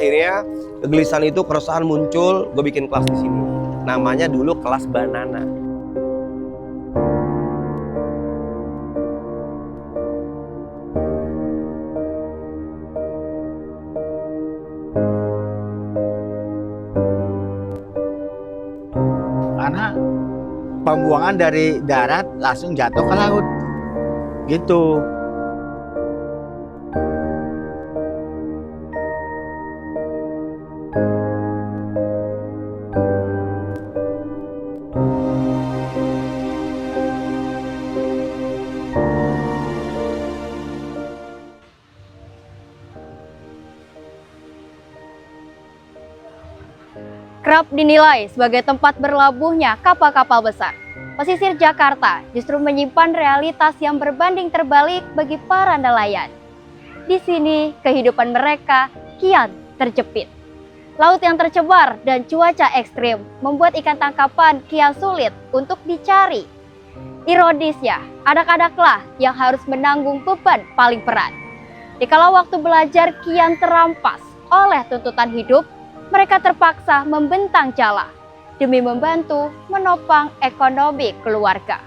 akhirnya kegelisahan itu, keresahan muncul, gue bikin kelas di sini. Namanya dulu kelas Banana. Karena pembuangan dari darat langsung jatuh ke laut gitu. Kerap dinilai sebagai tempat berlabuhnya kapal-kapal besar, pesisir Jakarta justru menyimpan realitas yang berbanding terbalik bagi para nelayan. Di sini, kehidupan mereka kian terjepit. Laut yang tercemar dan cuaca ekstrim membuat ikan tangkapan kian sulit untuk dicari. Ironisnya, anak-anaklah yang harus menanggung beban paling berat. Dikala waktu belajar kian terampas oleh tuntutan hidup, mereka terpaksa membentang jala demi membantu menopang ekonomi keluarga.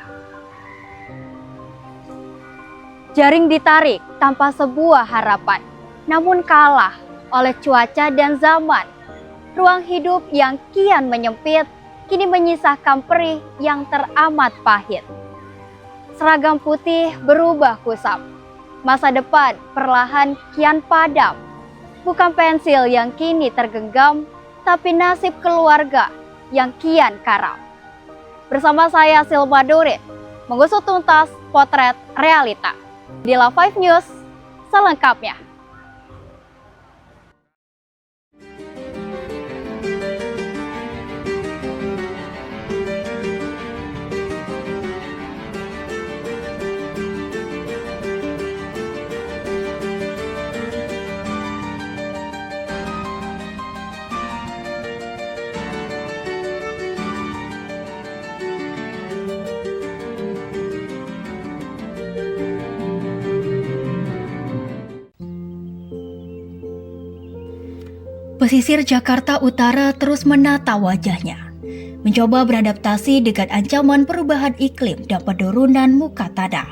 Jaring ditarik tanpa sebuah harapan, namun kalah oleh cuaca dan zaman. Ruang hidup yang kian menyempit kini menyisakan perih yang teramat pahit. Seragam putih berubah kusam. Masa depan perlahan kian padam. Bukan pensil yang kini tergenggam, tapi nasib keluarga yang kian karam. Bersama saya Silva Durin, mengusut tuntas potret realita. Di La5 News, selengkapnya. Pesisir Jakarta Utara terus menata wajahnya, mencoba beradaptasi dengan ancaman perubahan iklim dan penurunan muka tanah.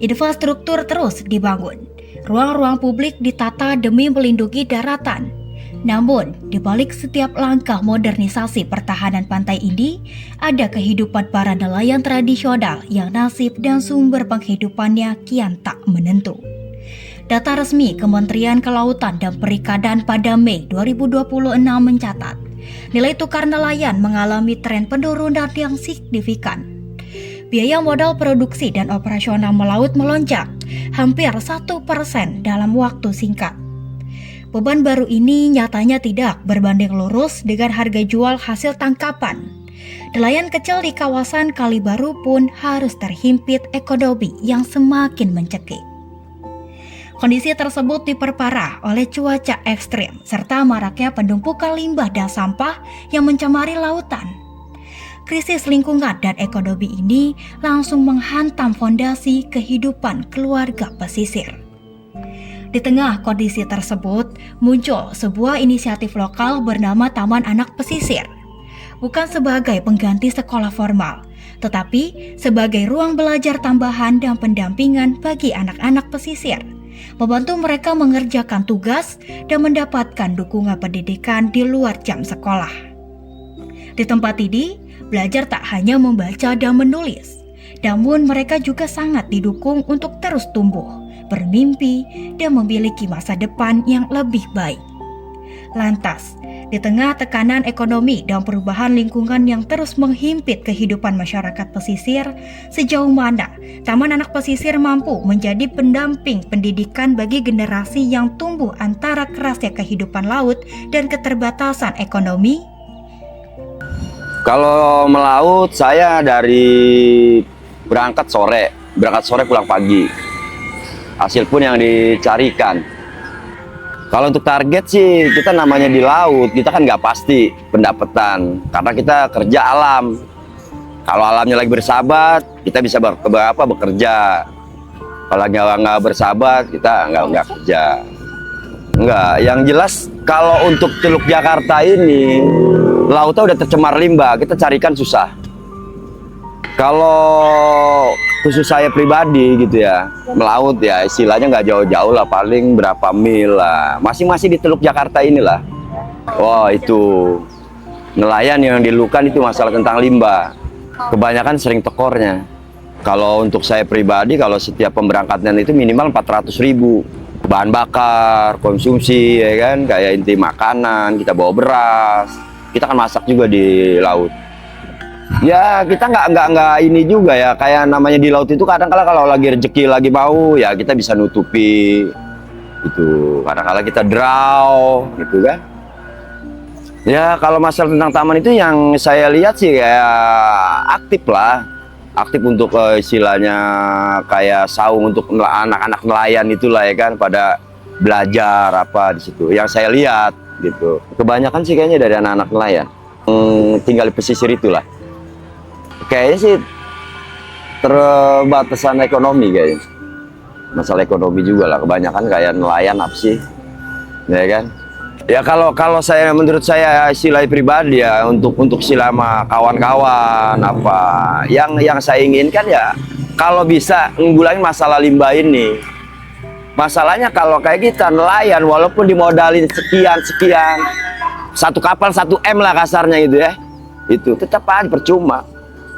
Infrastruktur terus dibangun, ruang-ruang publik ditata demi melindungi daratan. Namun, di balik setiap langkah modernisasi pertahanan pantai ini, ada kehidupan para nelayan tradisional yang nasib dan sumber penghidupannya kian tak menentu. Data resmi Kementerian Kelautan dan Perikanan pada Mei 2026 mencatat, nilai tukar nelayan mengalami tren penurunan yang signifikan. Biaya modal produksi dan operasional melaut melonjak hampir 1% dalam waktu singkat. Beban baru ini nyatanya tidak berbanding lurus dengan harga jual hasil tangkapan. Nelayan kecil di kawasan Kali Baru pun harus terhimpit ekonomi yang semakin mencekik. Kondisi tersebut diperparah oleh cuaca ekstrim serta maraknya penumpukan limbah dan sampah yang mencemari lautan. Krisis lingkungan dan ekonomi ini langsung menghantam fondasi kehidupan keluarga pesisir. Di tengah kondisi tersebut, muncul sebuah inisiatif lokal bernama Taman Anak Pesisir. Bukan sebagai pengganti sekolah formal, tetapi sebagai ruang belajar tambahan dan pendampingan bagi anak-anak pesisir, membantu mereka mengerjakan tugas dan mendapatkan dukungan pendidikan di luar jam sekolah. Di tempat ini, belajar tak hanya membaca dan menulis, namun mereka juga sangat didukung untuk terus tumbuh, bermimpi, dan memiliki masa depan yang lebih baik. Lantas, di tengah tekanan ekonomi dan perubahan lingkungan yang terus menghimpit kehidupan masyarakat pesisir, sejauh mana Taman Anak Pesisir mampu menjadi pendamping pendidikan bagi generasi yang tumbuh antara kerasnya kehidupan laut dan keterbatasan ekonomi? Kalau melaut, saya berangkat sore pulang pagi. Hasil pun yang dicarikan. Kalau untuk target sih, kita namanya di laut, kita kan nggak pasti pendapatan, karena kita kerja alam. Kalau alamnya lagi bersahabat, kita bisa bekerja. Kalau nggak bersahabat, kita nggak kerja. Enggak, yang jelas kalau untuk Teluk Jakarta ini lautnya udah tercemar limbah, kita carikan susah. Kalau khusus saya pribadi gitu ya, melaut ya istilahnya nggak jauh-jauh lah, paling berapa mil lah. Masing-masing di Teluk Jakarta inilah. Wah itu nelayan yang dilukan itu masalah tentang limbah. Kebanyakan sering tekornya. Kalau untuk saya pribadi, kalau setiap pemberangkatan itu minimal 400.000. Bahan bakar, konsumsi, ya kan, kayak inti makanan, kita bawa beras, kita kan masak juga di laut. Ya kita nggak ini juga ya, kayak namanya di laut itu kadang-kala kalau lagi rezeki lagi mau, ya kita bisa nutupi itu. Kadang-kala kita draw, gitu kan. Ya kalau masalah tentang taman itu yang saya lihat sih kayak aktif lah. Aktif untuk istilahnya kayak saung untuk anak-anak nelayan itulah ya kan, pada belajar apa di situ. Yang saya lihat gitu. Kebanyakan sih kayaknya dari anak-anak nelayan. Tinggal di pesisir itulah. Kayaknya sih terbatasan ekonomi kayaknya. Masalah ekonomi juga lah. Kebanyakan kayak nelayan apa sih, ya kan? Ya kalau saya, menurut saya istilah pribadi ya, untuk silama kawan-kawan apa yang saya inginkan ya kalau bisa nggulangin masalah limbah ini. Masalahnya kalau kayak kita nelayan walaupun dimodalin sekian satu kapal 1 M lah kasarnya gitu ya, itu tetap aja percuma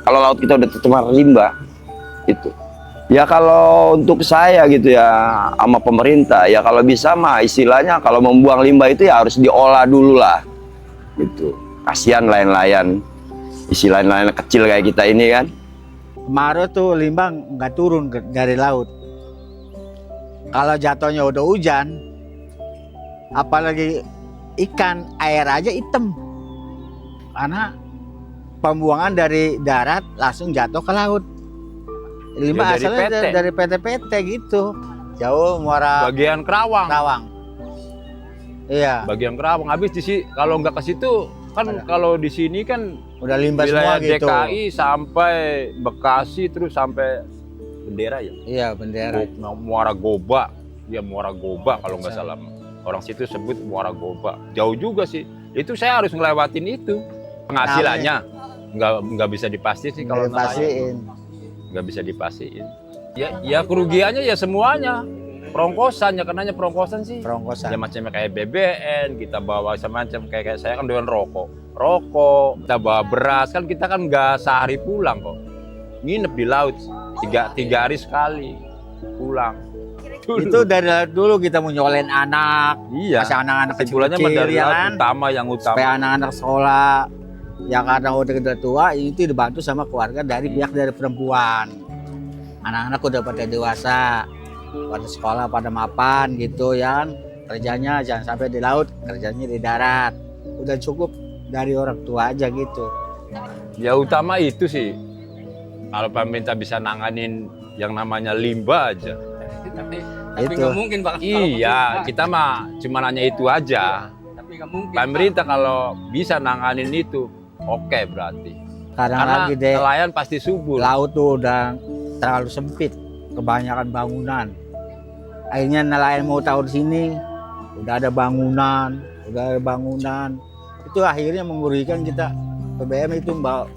kalau laut kita udah tercemar limbah itu. Ya kalau untuk saya gitu ya sama pemerintah ya kalau bisa mah istilahnya kalau membuang limbah itu ya harus diolah dulu lah gitu. Kasihan nelayan-nelayan, istilah nelayan kecil kayak kita ini kan. Kemarau tuh limbah nggak turun dari laut. Kalau jatuhnya udah hujan, apalagi ikan, air aja hitam. Karena pembuangan dari darat langsung jatuh ke laut. Limbah Ya, dari asalnya PT. dari PT-PT gitu. Jauh Muara Bagian Kerawang. Iya, Bagian Kerawang. Habis kalau nggak ke situ kan, Ada. kalau di sini kan udah limbah semua wilayah gitu. DKI sampai Bekasi terus sampai Bendera ya. Iya, bendera. Muara Goba. Ya Muara Goba kalau nggak salah. Orang situ sebut Muara Goba. Jauh juga sih. Itu saya harus ngelewatin itu. Penghasilannya nggak bisa dipasti sih kalau nelayan. Pastiin. Nggak bisa dipastiin. Ya kerugiannya ya semuanya. Perongkosan, ya kenanya perongkosan sih. Perongkosan. Ya macamnya kayak BBN, kita bawa semacam kayak saya kan doyan rokok, kita bawa beras, kan kita kan nggak sehari pulang kok. Nginep di laut, tiga hari sekali pulang. Itu dari laut dulu kita mau nyolain anak. Iya. Masih anak-anak Kesimpulannya kecil dari ya laut kan. utama yang utama. Supaya anak-anak sekolah yang kadang udah tua itu dibantu sama keluarga dari pihak dari perempuan. Anak-anak udah pada dewasa, pada sekolah, pada mapan gitu ya kan. Kerjanya jangan sampai di laut, kerjanya di darat. Udah cukup dari orang tua aja gitu. Ya utama itu sih. Kalau pemerintah bisa nanganin yang namanya limbah aja. Tapi Itu. nggak mungkin Pak. Iya, kita mah cuma nanya itu aja. Tapi nggak mungkin. Pemerintah kalau bisa nanganin itu, oke berarti. Kadang Karena lagi deh nelayan pasti subur. laut tuh udah terlalu sempit, kebanyakan bangunan. Akhirnya nelayan mau tahu di sini udah ada bangunan. Itu akhirnya mengurangi kita BBM itu mbak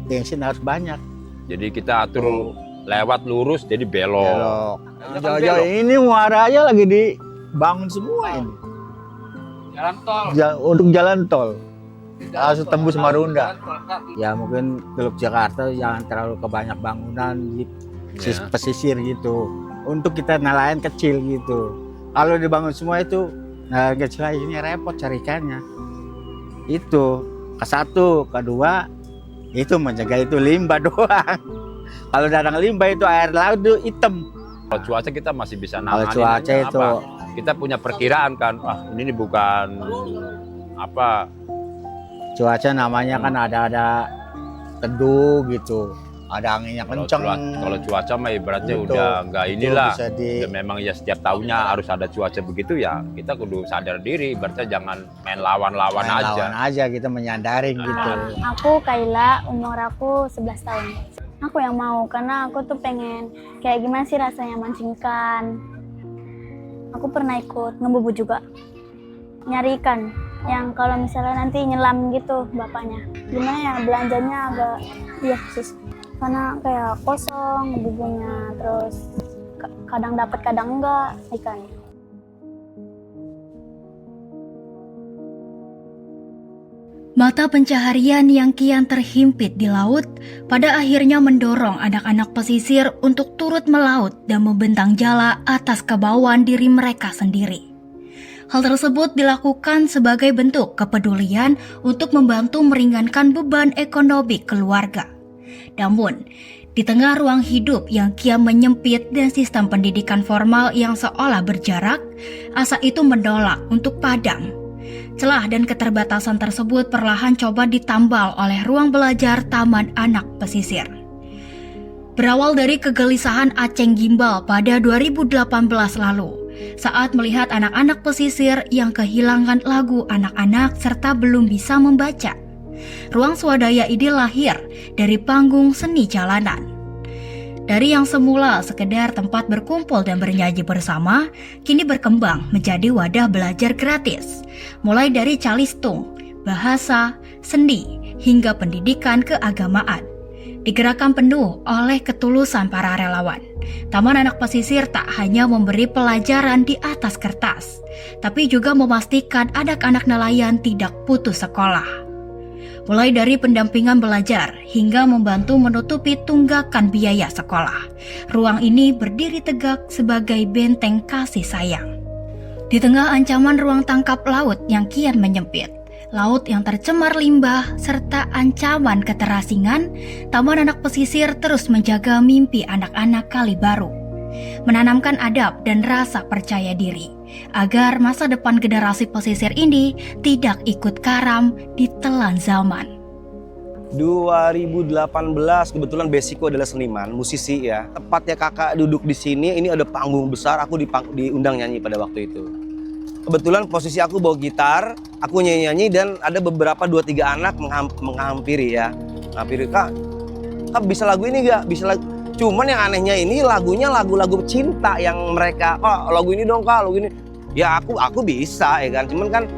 bensin harus banyak. Jadi kita atur lewat lurus jadi belok. Belok. Jangan Jauh-jauh belok. ini muara aja lagi dibangun semua ini. Jalan tol. Untuk jalan tol. Tidak Harus tembus Marunda. jalan tol kaki. Ya mungkin Teluk Jakarta jangan terlalu kebanyak bangunan di Ya. pesisir gitu. Untuk kita nelayan kecil gitu. Kalau dibangun semua itu nelayan kecil ini repot cari ikannya. Itu ke satu, kedua itu menjaga itu limbah doang. Kalau datang limbah itu air laut itu hitam. Kalau cuaca kita masih bisa Kalau nanganin. cuaca aja, itu apa? Kita punya perkiraan kan, ini bukan apa. cuaca namanya kan ada teduh gitu. Ada anginnya kenceng. Kalau cuaca mah ibaratnya Gitu. udah nggak inilah. Bisa di Ya memang ya setiap tahunnya harus ada cuaca begitu ya. Kita kudu sadar diri, ibaratnya jangan main lawan-lawan main aja. lawan aja kita menyandarin gitu. Aku Kaila, umur aku 11 tahun. Aku yang mau karena aku tuh pengen kayak gimana sih rasanya mancing ikan. Aku pernah ikut ngebubu juga. Nyari ikan yang kalau misalnya nanti nyelam gitu bapaknya. Gimana ya, belanjanya agak susah. Karena kayak kosong ngebubunya, terus kadang dapat kadang enggak ikannya. Mata pencaharian yang kian terhimpit di laut pada akhirnya mendorong anak-anak pesisir untuk turut melaut dan membentang jala atas kebauan diri mereka sendiri. Hal tersebut dilakukan sebagai bentuk kepedulian untuk membantu meringankan beban ekonomi keluarga. Namun, di tengah ruang hidup yang kian menyempit dan sistem pendidikan formal yang seolah berjarak, asa itu menolak untuk padam. Celah dan keterbatasan tersebut perlahan coba ditambal oleh ruang belajar Taman Anak Pesisir. Berawal dari kegelisahan Aceng Gimbal pada 2018 lalu, saat melihat anak-anak pesisir yang kehilangan lagu anak-anak serta belum bisa membaca. Ruang swadaya ini lahir dari panggung seni jalanan. Dari yang semula sekedar tempat berkumpul dan bernyanyi bersama, kini berkembang menjadi wadah belajar gratis. Mulai dari calistung, bahasa, seni, hingga pendidikan keagamaan. Digerakkan penuh oleh ketulusan para relawan. Taman Anak Pesisir tak hanya memberi pelajaran di atas kertas, tapi juga memastikan anak-anak nelayan tidak putus sekolah. Mulai dari pendampingan belajar hingga membantu menutupi tunggakan biaya sekolah. Ruang ini berdiri tegak sebagai benteng kasih sayang. Di tengah ancaman ruang tangkap laut yang kian menyempit, laut yang tercemar limbah, serta ancaman keterasingan, Taman Anak Pesisir terus menjaga mimpi anak-anak Kali Baru. Menanamkan adab dan rasa percaya diri, agar masa depan generasi pesisir ini tidak ikut karam ditelan zaman. 2018 kebetulan basicku adalah seniman, musisi ya. Tepatnya kakak duduk di sini, ini ada panggung besar, aku diundang nyanyi pada waktu itu. Kebetulan posisi aku bawa gitar, aku nyanyi-nyanyi dan ada beberapa 2-3 anak menghampiri ya. Menghampiri, kak bisa lagu ini gak? Bisa lagu. Cuman yang anehnya ini lagunya lagu-lagu cinta yang mereka, kok lagu ini dong kak, lagu ini. Ya aku bisa ya kan, cuman kan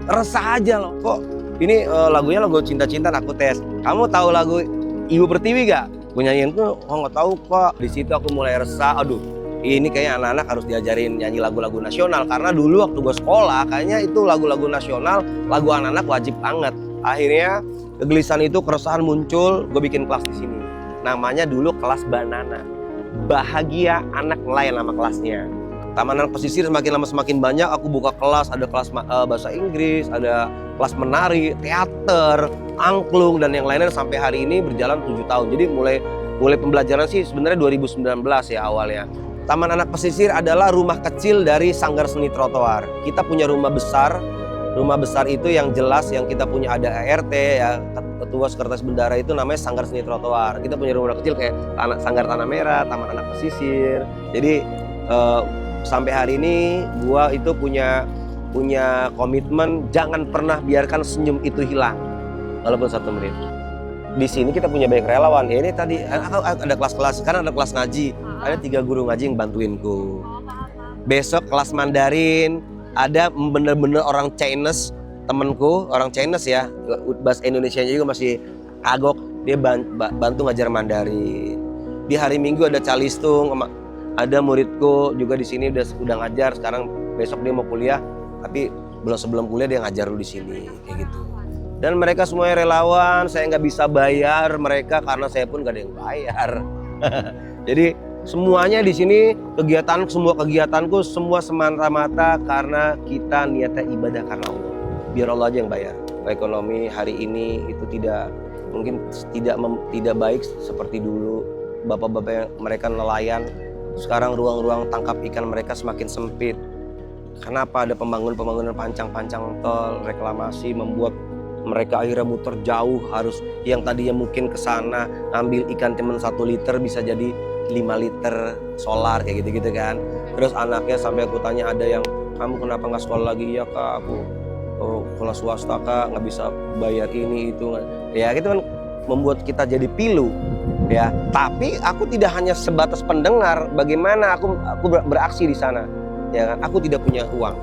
resah aja loh, kok ini lagunya lagu cinta-cintaan. Aku tes, kamu tahu lagu Ibu Pertiwi gak? Aku nyanyiin tuh, oh nggak tahu kok. Di situ aku mulai resah, aduh ini kayaknya anak-anak harus diajarin nyanyi lagu-lagu nasional. Karena dulu waktu gue sekolah, kayaknya itu lagu-lagu nasional, lagu anak-anak wajib banget. Akhirnya kegelisahan itu, keresahan muncul, gue bikin kelas di sini. Namanya dulu kelas Banana, Bahagia Anak Nelayan nama kelasnya. Taman Anak Pesisir semakin lama semakin banyak, aku buka kelas, ada kelas bahasa Inggris, ada kelas menari, teater, angklung, dan yang lainnya sampai hari ini berjalan 7 tahun. Jadi mulai pembelajaran sih sebenarnya 2019 ya awalnya. Taman Anak Pesisir adalah rumah kecil dari Sanggar Seni Trotoar. Kita punya rumah besar itu yang jelas, yang kita punya ada ART ya, Ketua Sekretaris Bendara itu namanya Sanggar Seni Trotoar. Kita punya rumah kecil kayak Sanggar Tanah Merah, Taman Anak Pesisir. Jadi sampai hari ini gua itu punya komitmen jangan pernah biarkan senyum itu hilang walaupun 1 menit. Di sini kita punya banyak relawan. Ya ini tadi ada kelas-kelas, sekarang ada kelas ngaji. Ada 3 guru ngaji yang bantuinku. Besok kelas Mandarin, ada bener-bener orang Chinese, temenku orang Chinese ya, bahasa Indonesia juga masih kagok, dia bantu ngajar Mandarin. Di hari Minggu ada calistung, ada muridku juga di sini udah ngajar. Sekarang besok dia mau kuliah, tapi sebelum kuliah dia ngajar dulu di sini kayak gitu. Dan mereka semuanya relawan, saya nggak bisa bayar mereka karena saya pun nggak ada yang bayar. Jadi semuanya di sini semua kegiatanku semua semata-mata karena kita niatnya ibadah karena Allah. Biar Allah aja yang bayar. Ekonomi hari ini itu mungkin tidak baik seperti dulu. Bapak-bapak yang mereka nelayan, sekarang ruang-ruang tangkap ikan mereka semakin sempit. Kenapa ada pembangunan pancang-pancang tol, reklamasi membuat mereka akhirnya muter jauh, harus yang tadinya mungkin ke sana ambil ikan cuma 1 liter bisa jadi 5 liter solar kayak gitu-gitu kan. Terus anaknya sampai aku tanya, ada yang, kamu kenapa nggak sekolah lagi? Iya kak, aku sekolah swasta kak, nggak bisa bayar ini itu. Ya gitu kan, membuat kita jadi pilu ya. Tapi aku tidak hanya sebatas pendengar, bagaimana aku beraksi di sana. ya kan? Aku tidak punya uang,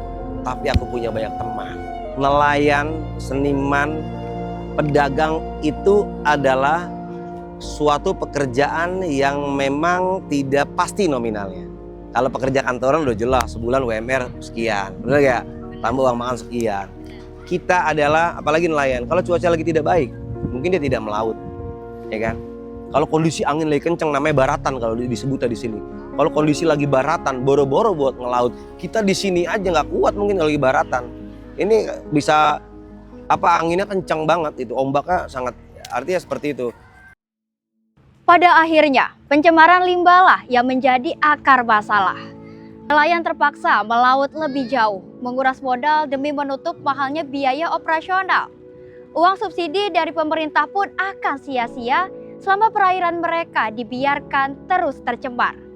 tapi aku punya banyak teman. Nelayan, seniman, pedagang itu adalah suatu pekerjaan yang memang tidak pasti nominalnya. Kalau pekerja kantoran udah jelas, sebulan UMR sekian, benar ya? Tambah uang makan sekian. Kita adalah, apalagi nelayan, kalau cuaca lagi tidak baik, mungkin dia tidak melaut, ya kan? Kalau kondisi angin lagi kenceng, namanya baratan kalau disebut di sini. Kalau kondisi lagi baratan, boro-boro buat ngelaut, kita di sini aja nggak kuat mungkin kalau lagi baratan. Ini bisa anginnya kencang banget, itu ombaknya sangat, artinya seperti itu. Pada akhirnya, pencemaran limbah lah yang menjadi akar masalah. Nelayan terpaksa melaut lebih jauh, menguras modal demi menutup mahalnya biaya operasional. Uang subsidi dari pemerintah pun akan sia-sia selama perairan mereka dibiarkan terus tercemar.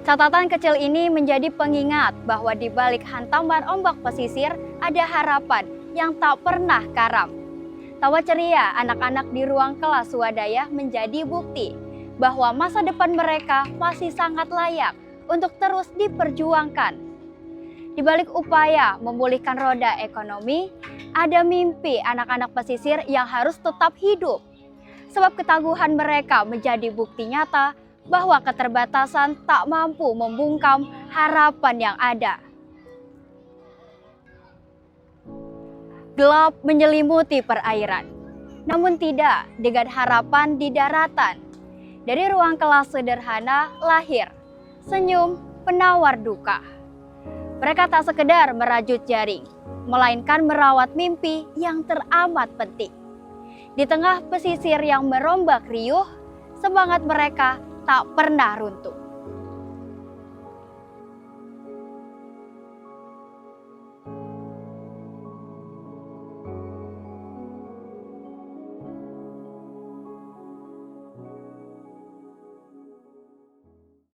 Catatan kecil ini menjadi pengingat bahwa di balik hantaman ombak pesisir ada harapan yang tak pernah karam. Tawa ceria anak-anak di ruang kelas swadaya menjadi bukti bahwa masa depan mereka masih sangat layak untuk terus diperjuangkan. Di balik upaya memulihkan roda ekonomi, ada mimpi anak-anak pesisir yang harus tetap hidup. Sebab ketangguhan mereka menjadi bukti nyata bahwa keterbatasan tak mampu membungkam harapan yang ada. Gelap menyelimuti perairan, namun tidak dengan harapan di daratan. Dari ruang kelas sederhana lahir senyum penawar duka. Mereka tak sekedar merajut jaring, melainkan merawat mimpi yang teramat penting. Di tengah pesisir yang merombak riuh, semangat mereka tak pernah runtuh.